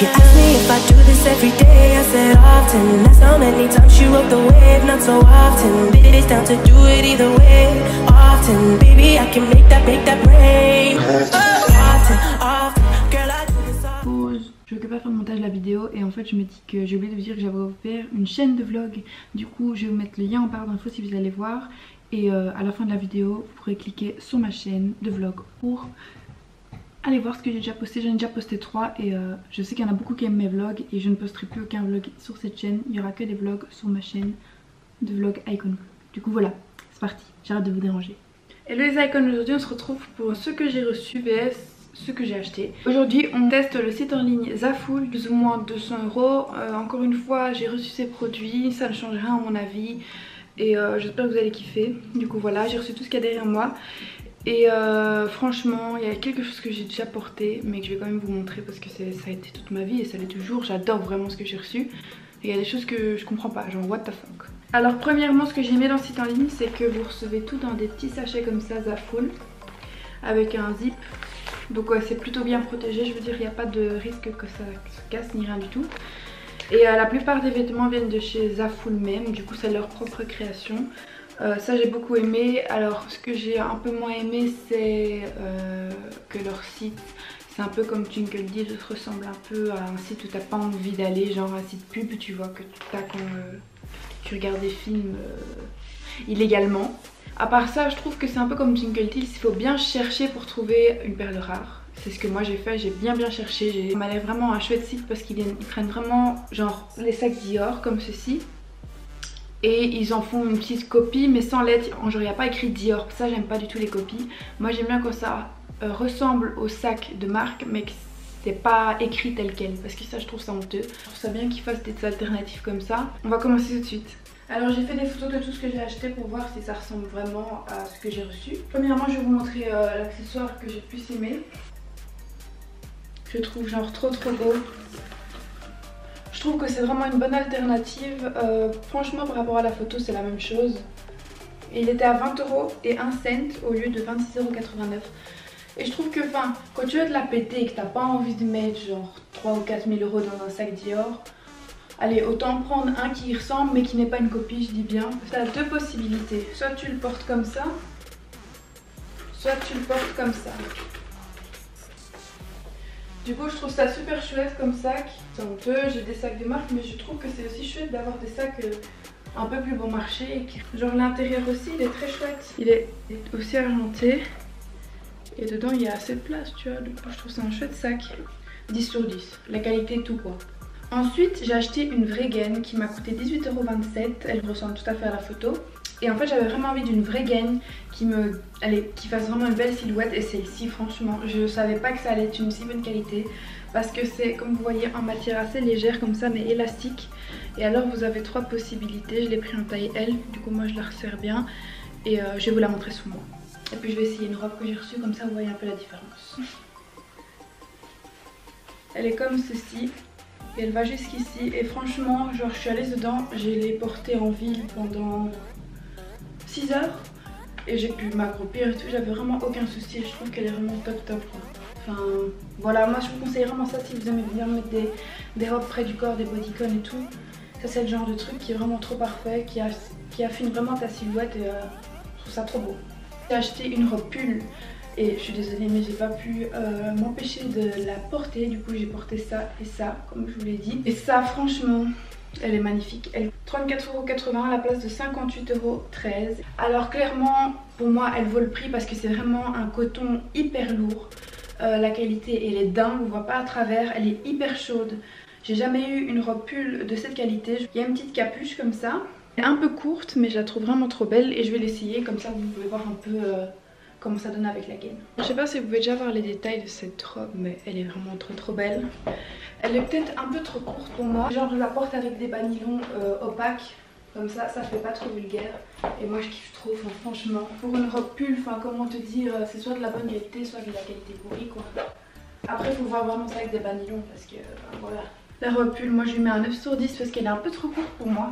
She asked me if I do this every day, I said often. That's how many times she rode the wave, not so often. Bitch down to do it either way, often. Baby, I can make that rain. Often, often, girl, I do this often. Pause. Je vais pas faire le montage de la vidéo et en fait je me dis que j'ai oublié de vous dire que j'avais ouvert une chaîne de vlog. Du coup je vais vous mettre le lien en barre d'infos si vous allez voir. Et à la fin de la vidéo vous pourrez cliquer sur ma chaîne de vlog pour aller voir ce que j'ai déjà posté. J'en ai déjà posté 3 et je sais qu'il y en a beaucoup qui aiment mes vlogs. Et je ne posterai plus aucun vlog sur cette chaîne. Il n'y aura que des vlogs sur ma chaîne de vlog Icon. Du coup voilà, c'est parti, j'arrête de vous déranger. Hello les Icons, aujourd'hui on se retrouve pour ce que j'ai reçu vs ce que j'ai acheté. Aujourd'hui on teste le site en ligne Zaful, plus ou moins 200 €. Encore une fois j'ai reçu ces produits, ça ne change rien à mon avis. Et j'espère que vous allez kiffer. Du coup voilà, j'ai reçu tout ce qu'il y a derrière moi. Et franchement il y a quelque chose que j'ai déjà porté mais que je vais quand même vous montrer parce que ça a été toute ma vie et ça l'est toujours. J'adore vraiment ce que j'ai reçu. Et il y a des choses que je comprends pas, genre what the fuck. Alors premièrement ce que j'ai aimé dans ce site en ligne c'est que vous recevez tout dans des petits sachets comme ça Zaful avec un zip. Donc ouais, c'est plutôt bien protégé, je veux dire il n'y a pas de risque que ça se casse ni rien du tout. Et la plupart des vêtements viennent de chez Zaful même, du coup c'est leur propre création. Ça j'ai beaucoup aimé. Alors ce que j'ai un peu moins aimé c'est que leur site c'est un peu comme Twinkle Deal, ça ressemble un peu à un site où t'as pas envie d'aller, genre un site pub tu vois que tu as quand tu regardes des films illégalement. À part ça je trouve que c'est un peu comme Twinkle Deal, il faut bien chercher pour trouver une perle rare. C'est ce que moi j'ai fait, j'ai bien cherché. Ça m'a l'air vraiment un chouette site parce qu'ils prennent vraiment genre les sacs Dior comme ceci. Et ils en font une petite copie mais sans lettres, genre il n'y a pas écrit Dior, ça j'aime pas du tout les copies. Moi j'aime bien quand ça ressemble au sac de marque mais que c'est pas écrit tel quel parce que ça je trouve ça honteux. Je trouve ça bien qu'ils fassent des alternatives comme ça. On va commencer tout de suite. Alors j'ai fait des photos de tout ce que j'ai acheté pour voir si ça ressemble vraiment à ce que j'ai reçu. Premièrement je vais vous montrer l'accessoire que j'ai le plus aimé. Je trouve genre trop beau. Je trouve que c'est vraiment une bonne alternative. Franchement par rapport à la photo c'est la même chose. Et il était à 20 € et 1 cent au lieu de 26,89 €. Et je trouve que quand tu as de la péter et que t'as pas envie de mettre genre 3 ou 4 000 € dans un sac Dior, allez autant prendre un qui y ressemble mais qui n'est pas une copie, je dis bien. Tu as deux possibilités, soit tu le portes comme ça, soit tu le portes comme ça. Du coup je trouve ça super chouette comme sac. C'est honteux, j'ai des sacs de marque mais je trouve que c'est aussi chouette d'avoir des sacs un peu plus bon marché. Genre l'intérieur aussi il est très chouette. Il est aussi argenté. Et dedans il y a assez de place tu vois. Du coup je trouve ça un chouette sac. 10 sur 10. La qualité tout quoi. Ensuite j'ai acheté une vraie gaine qui m'a coûté 18,27 €. Elle ressemble tout à fait à la photo. Et en fait j'avais vraiment envie d'une vraie gaine qui fasse vraiment une belle silhouette. Et celle-ci franchement je savais pas que ça allait être une si bonne qualité. Parce que c'est comme vous voyez en matière assez légère comme ça mais élastique. Et alors vous avez 3 possibilités. Je l'ai pris en taille L. Du coup moi je la resserre bien. Et je vais vous la montrer sous moi. Et puis je vais essayer une robe que j'ai reçue comme ça vous voyez un peu la différence. Elle est comme ceci. Et elle va jusqu'ici. Et franchement genre je suis à l'aise dedans. Je l'ai portée en ville pendant 6 heures et j'ai pu m'accroupir et tout, j'avais vraiment aucun souci. Je trouve qu'elle est vraiment top quoi. Enfin voilà, moi je vous conseille vraiment ça si vous aimez bien mettre des robes près du corps, des bodycons et tout. Ça c'est le genre de truc qui est vraiment trop parfait, qui affine vraiment ta silhouette et je trouve ça trop beau. J'ai acheté une robe pull et je suis désolée mais j'ai pas pu m'empêcher de la porter. Du coup j'ai porté ça et ça comme je vous l'ai dit. Et ça franchement elle est magnifique. Elle est 34,80 € à la place de 58,13 €. Alors clairement pour moi elle vaut le prix parce que c'est vraiment un coton hyper lourd. La qualité elle est dingue, on voit pas à travers, elle est hyper chaude. J'ai jamais eu une robe pull de cette qualité. Il y a une petite capuche comme ça. Elle est un peu courte mais je la trouve vraiment trop belle et je vais l'essayer comme ça vous pouvez voir un peu comment ça donne avec la gaine. Je sais pas si vous pouvez déjà voir les détails de cette robe mais elle est vraiment trop belle. Elle est peut-être un peu trop courte pour moi. Genre je la porte avec des bas nylon opaques. Comme ça fait pas trop vulgaire. Et moi je kiffe trop, franchement. Pour une robe pull, comment te dire, c'est soit de la bonne qualité, soit de la qualité pourrie quoi. Après faut voir vraiment ça avec des bas nylon parce que voilà. La robe pull, moi je lui mets un 9 sur 10 parce qu'elle est un peu trop courte pour moi.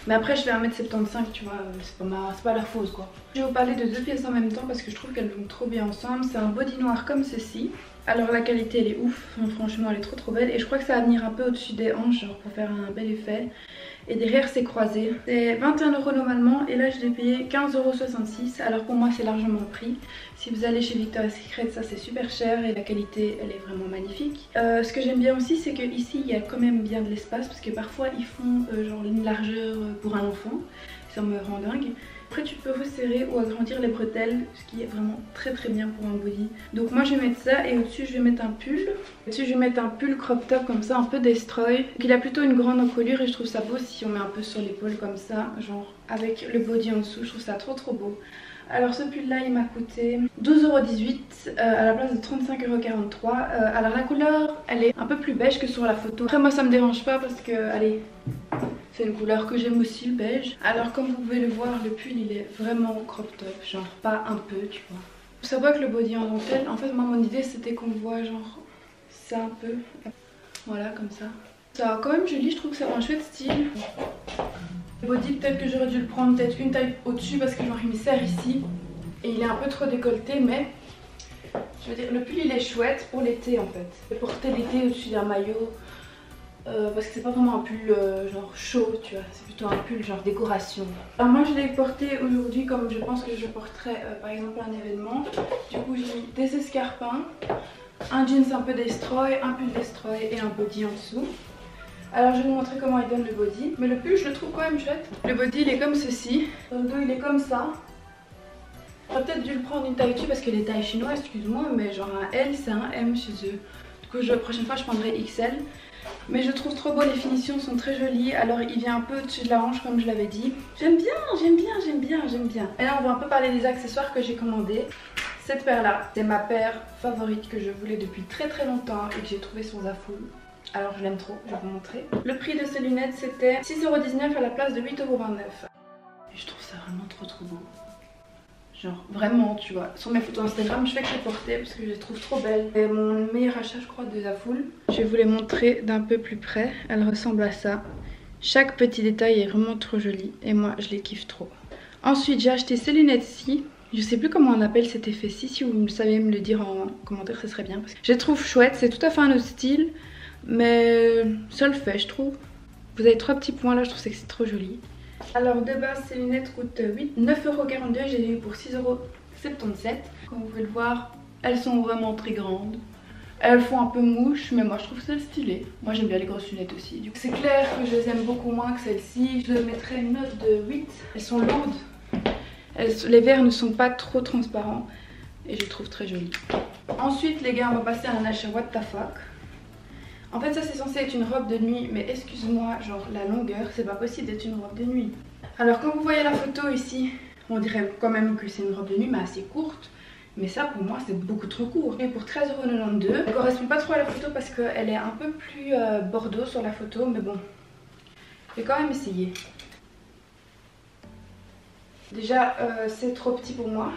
Mais après je fais 1m75 tu vois, c'est pas la fausse quoi. Je vais vous parler de deux pièces en même temps parce que je trouve qu'elles vont trop bien ensemble. C'est un body noir comme ceci. Alors la qualité elle est ouf, enfin, franchement elle est trop belle. Et je crois que ça va venir un peu au-dessus des hanches, genre pour faire un bel effet. Et derrière c'est croisé. C'est 21 € normalement et là je l'ai payé 15,66 €. Alors pour moi c'est largement le prix. Si vous allez chez Victoria's Secret, ça c'est super cher et la qualité elle est vraiment magnifique. Ce que j'aime bien aussi c'est que ici il y a quand même bien de l'espace, parce que parfois ils font genre une largeur pour un enfant. Ça me rend dingue. Après tu peux resserrer ou agrandir les bretelles, ce qui est vraiment très bien pour un body. Donc moi je vais mettre ça et au-dessus je vais mettre un pull. Au-dessus je vais mettre un pull crop top comme ça, un peu destroy. Donc il a plutôt une grande encolure et je trouve ça beau si on met un peu sur l'épaule comme ça, genre avec le body en dessous, je trouve ça trop beau. Alors ce pull là il m'a coûté 12,18 € à la place de 35,43 €. Alors la couleur elle est un peu plus beige que sur la photo. Après moi ça me dérange pas parce que allez, c'est une couleur que j'aime aussi, le beige. Alors comme vous pouvez le voir, le pull il est vraiment crop top, genre pas un peu tu vois. Faut savoir que le body en dentelle, en fait moi mon idée c'était qu'on voit genre ça un peu, voilà comme ça. Ça va quand même joli, je trouve que ça a un chouette style. Le body peut-être que j'aurais dû le prendre peut-être une taille au-dessus parce que genre il me serre ici. Et il est un peu trop décolleté, mais je veux dire le pull il est chouette pour l'été en fait. Je vais porter l'été au-dessus d'un maillot. Parce que c'est pas vraiment un pull genre chaud tu vois, c'est plutôt un pull genre décoration. Alors moi je l'ai porté aujourd'hui comme je pense que je porterais par exemple un événement. Du coup j'ai mis des escarpins, un jeans un peu destroy, un pull destroy et un body en dessous. Alors je vais vous montrer comment il donne le body. Mais le pull je le trouve quand même chouette. Le body il est comme ceci, le dos il est comme ça. J'aurais peut-être dû le prendre une taille dessus parce que les tailles chinoises, excuse-moi, mais genre un L c'est un M chez eux. Du coup la prochaine fois je prendrai XL. Mais je trouve trop beau, les finitions sont très jolies. Alors il vient un peu au-dessus de la hanche comme je l'avais dit. J'aime bien. Et là on va un peu parler des accessoires que j'ai commandés. Cette paire là, c'est ma paire favorite que je voulais depuis très longtemps et que j'ai trouvé sur Zaful. Alors je l'aime trop, je vais vous montrer. Le prix de ces lunettes c'était 6,19 € à la place de 8,29 €. Et je trouve ça vraiment trop beau. Genre vraiment tu vois, sur mes photos Instagram je fais que les porter parce que je les trouve trop belles. C'est mon meilleur achat je crois de Zaful. Je vais vous les montrer d'un peu plus près, elles ressemblent à ça. Chaque petit détail est vraiment trop joli et moi je les kiffe trop. Ensuite j'ai acheté ces lunettes-ci. Je sais plus comment on appelle cet effet-ci, si vous savez me le dire en commentaire ce serait bien. Parce que je les trouve chouettes, c'est tout à fait un autre style. Mais ça le fait je trouve. Vous avez 3 petits points là, je trouve que c'est trop joli. Alors de base ces lunettes coûtent 9,42 €, j'ai les eu pour 6,77 €. Comme vous pouvez le voir, elles sont vraiment très grandes. Elles font un peu mouche, mais moi je trouve ça stylé. Moi j'aime bien les grosses lunettes aussi. Du coup c'est clair que je les aime beaucoup moins que celles-ci. Je mettrais une note de 8. Elles sont lourdes. Les verres ne sont pas trop transparents et je les trouve très jolies. Ensuite les gars, on va passer à un achat what the fuck. En fait ça c'est censé être une robe de nuit, mais excuse-moi, genre la longueur c'est pas possible d'être une robe de nuit. Alors comme vous voyez la photo ici, on dirait quand même que c'est une robe de nuit mais assez courte. Mais ça pour moi c'est beaucoup trop court. Et pour 13,92 €, elle correspond pas trop à la photo parce qu'elle est un peu plus bordeaux sur la photo, mais bon, je vais quand même essayer. Déjà c'est trop petit pour moi.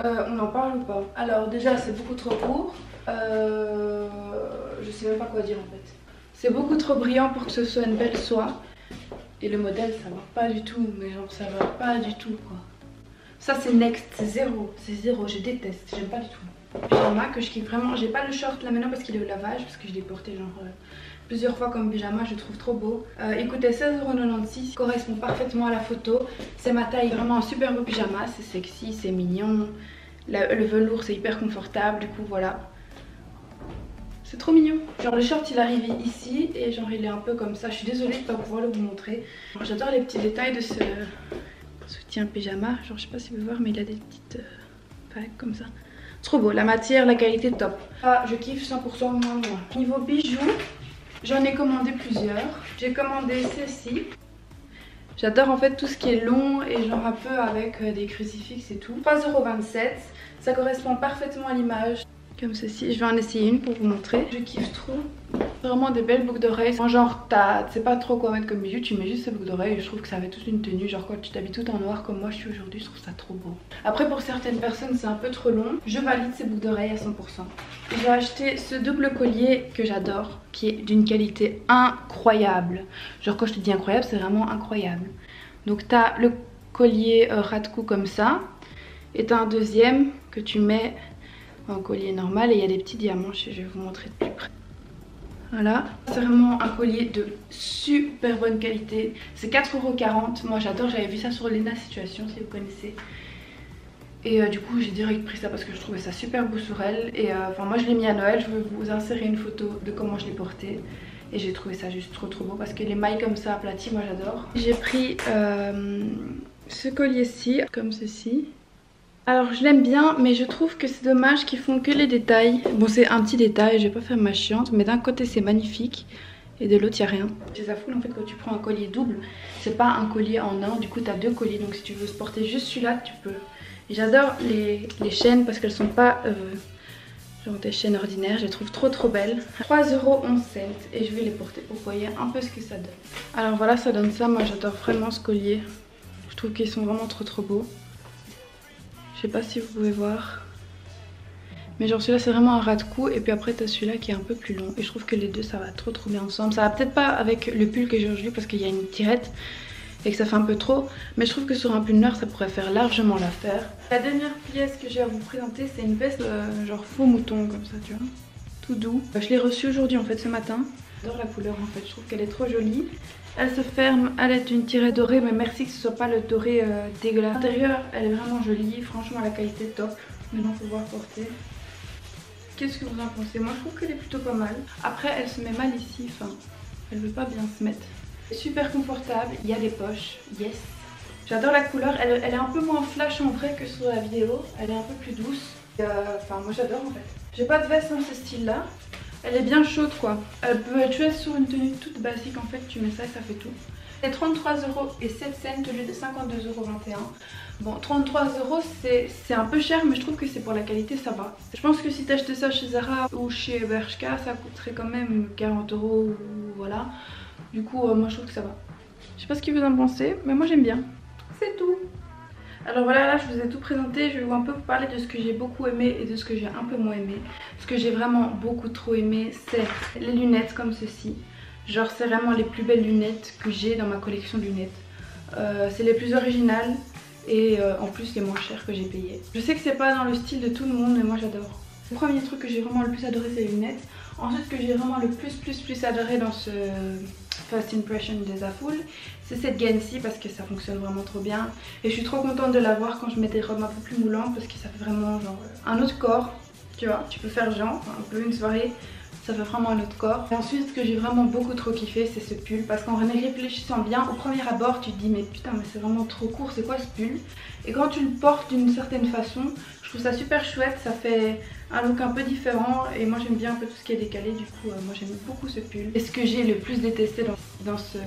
On en parle ou pas? Alors déjà c'est beaucoup trop court. Je sais même pas quoi dire en fait. C'est beaucoup trop brillant pour que ce soit une belle soie. Et le modèle ça va pas du tout. Mais genre ça va pas du tout quoi. Ça c'est next, c'est zéro. C'est zéro, je déteste, j'aime pas du tout. Pyjama que je kiffe vraiment. J'ai pas le short là maintenant parce qu'il est au lavage. Parce que je l'ai porté genre plusieurs fois comme pyjama, je le trouve trop beau. Il coûtait 16,96 €, correspond parfaitement à la photo. C'est ma taille, vraiment un super beau pyjama. C'est sexy, c'est mignon. Le velours c'est hyper confortable, du coup voilà. C'est trop mignon. Genre le short il arrive ici et genre il est un peu comme ça. Je suis désolée de pas pouvoir le vous montrer. J'adore les petits détails de ce soutien pyjama. Genre je sais pas si vous pouvez voir mais il a des petites vagues comme ça. Trop beau, la matière, la qualité top. Ah, je kiffe 100% moins. Niveau bijoux, j'en ai commandé plusieurs. J'ai commandé celle-ci. J'adore en fait tout ce qui est long et genre un peu avec des crucifixes et tout. 3,27 €. Ça correspond parfaitement à l'image. Comme ceci, je vais en essayer une pour vous montrer. Je kiffe trop. Vraiment des belles boucles d'oreilles. Genre tu sais pas trop quoi mettre comme bijou, tu mets juste ces boucles d'oreilles et je trouve que ça fait toute une tenue. Genre quand tu t'habilles tout en noir comme moi je suis aujourd'hui, je trouve ça trop beau. Après pour certaines personnes c'est un peu trop long. Je valide ces boucles d'oreilles à 100%. J'ai acheté ce double collier que j'adore, qui est d'une qualité incroyable. Genre quand je te dis incroyable, c'est vraiment incroyable. Donc t'as le collier ras de cou comme ça. Et t'as un deuxième que tu mets... un collier normal et il y a des petits diamants, je vais vous montrer de plus près. Voilà, c'est vraiment un collier de super bonne qualité, c'est 4,40 €, moi j'adore, j'avais vu ça sur Lena Situation si vous connaissez. Et du coup j'ai direct pris ça parce que je trouvais ça super beau sur elle. Et enfin moi je l'ai mis à Noël, je vais vous insérer une photo de comment je l'ai porté. Et j'ai trouvé ça juste trop beau parce que les mailles comme ça aplaties, moi j'adore. J'ai pris ce collier-ci, comme ceci. Alors je l'aime bien mais je trouve que c'est dommage qu'ils font que les détails. Bon c'est un petit détail, je vais pas faire ma chiante, mais d'un côté c'est magnifique et de l'autre il n'y a rien. Chez Zaful en fait quand tu prends un collier double, c'est pas un collier en un, du coup tu as deux colliers. Donc si tu veux se porter juste celui-là tu peux. J'adore les chaînes parce qu'elles sont pas genre des chaînes ordinaires, je les trouve trop belles. 3,11 € et je vais les porter pour voyez un peu ce que ça donne. Alors voilà, ça donne ça, moi j'adore vraiment ce collier. Je trouve qu'ils sont vraiment trop beaux. Je sais pas si vous pouvez voir. Mais genre celui-là c'est vraiment un ras de cou et puis après t'as celui-là qui est un peu plus long. Et je trouve que les deux ça va trop bien ensemble. Ça va peut-être pas avec le pull que j'ai aujourd'hui parce qu'il y a une tirette et que ça fait un peu trop. Mais je trouve que sur un pull noir ça pourrait faire largement l'affaire. La dernière pièce que j'ai à vous présenter c'est une veste genre faux mouton comme ça tu vois. Tout doux. Je l'ai reçue aujourd'hui en fait ce matin. J'adore la couleur en fait, je trouve qu'elle est trop jolie. Elle se ferme, elle est une tirée dorée mais merci que ce soit pas le doré dégueulasse. L'intérieur elle est vraiment jolie, franchement la qualité est top. Maintenant faut voir porter. Qu'est-ce que vous en pensez? Moi je trouve qu'elle est plutôt pas mal. Après elle se met mal ici, enfin elle veut pas bien se mettre. Super confortable, il y a des poches, yes. J'adore la couleur, elle est un peu moins flash en vrai que sur la vidéo. Elle est un peu plus douce. Enfin moi j'adore en fait. J'ai pas de veste dans ce style là. Elle est bien chaude quoi. Elle peut être chouette sur une tenue toute basique en fait, tu mets ça et ça fait tout. C'est 33,07 € au lieu de 52,21 €. Bon 33 € c'est un peu cher mais je trouve que c'est pour la qualité ça va. Je pense que si t'achetais ça chez Zara ou chez Bershka ça coûterait quand même 40 € ou voilà. Du coup moi je trouve que ça va. Je sais pas ce que vous en pensez mais moi j'aime bien. C'est tout. Alors voilà, là je vous ai tout présenté, je vais un peu vous parler de ce que j'ai beaucoup aimé et de ce que j'ai un peu moins aimé. Ce que j'ai vraiment beaucoup trop aimé c'est les lunettes comme ceci. Genre c'est vraiment les plus belles lunettes que j'ai dans ma collection de lunettes. C'est les plus originales et en plus les moins chères que j'ai payées. Je sais que c'est pas dans le style de tout le monde mais moi j'adore. Le premier truc que j'ai vraiment le plus adoré c'est les lunettes. Ensuite ce que j'ai vraiment le plus adoré dans ce First Impression de Zaful, c'est cette gaine-ci parce que ça fonctionne vraiment trop bien. Et je suis trop contente de l'avoir quand je mets des robes un peu plus moulantes parce que ça fait vraiment genre un autre corps. Tu vois, tu peux faire genre un peu une soirée, ça fait vraiment un autre corps. Et ensuite ce que j'ai vraiment beaucoup trop kiffé c'est ce pull parce qu'en réfléchissant bien au premier abord tu te dis mais putain mais c'est vraiment trop court, c'est quoi ce pull? Et quand tu le portes d'une certaine façon, je trouve ça super chouette, ça fait un look un peu différent et moi j'aime bien un peu tout ce qui est décalé, du coup moi j'aime beaucoup ce pull. Et ce que j'ai le plus détesté dans ce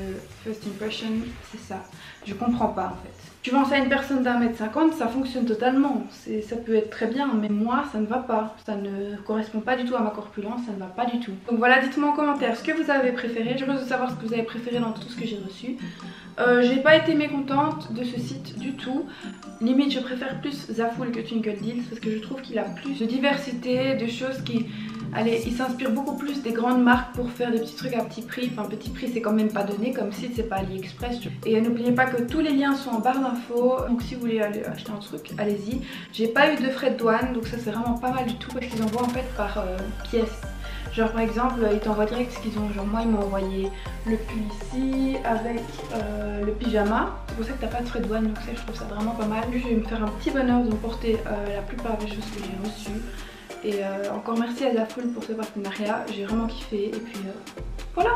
First Impression c'est ça, je comprends pas en fait. Tu vends ça à une personne d'1,50 m, ça fonctionne totalement, ça peut être très bien mais moi ça ne va pas, ça ne correspond pas du tout à ma corpulence, ça ne va pas du tout. Donc voilà, dites-moi en commentaire ce que vous avez préféré, je veux savoir ce que vous avez préféré dans tout ce que j'ai reçu. J'ai pas été mécontente de ce site du tout. Limite je préfère plus Zaful que Twinkle Deals parce que je trouve qu'il a plus de diversité, de choses qui... Allez, il s'inspire beaucoup plus des grandes marques pour faire des petits trucs à petit prix. Enfin petit prix c'est quand même pas donné comme site, c'est pas AliExpress. Et n'oubliez pas que tous les liens sont en barre d'infos. Donc si vous voulez aller acheter un truc, allez-y. J'ai pas eu de frais de douane donc ça c'est vraiment pas mal du tout parce qu'ils envoient en fait par pièce. Genre par exemple ils t'envoient direct ce qu'ils ont, genre moi ils m'ont envoyé le pull ici avec le pyjama. C'est pour ça que t'as pas de frais de douane donc ça je trouve ça vraiment pas mal. Je vais me faire un petit bonheur de porter la plupart des choses que j'ai reçues. Et encore merci à Zaful pour ce partenariat, j'ai vraiment kiffé et puis voilà.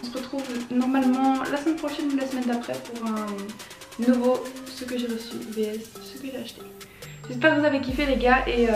On se retrouve normalement la semaine prochaine ou la semaine d'après pour un nouveau ce que j'ai reçu vs ce que j'ai acheté. J'espère que vous avez kiffé les gars et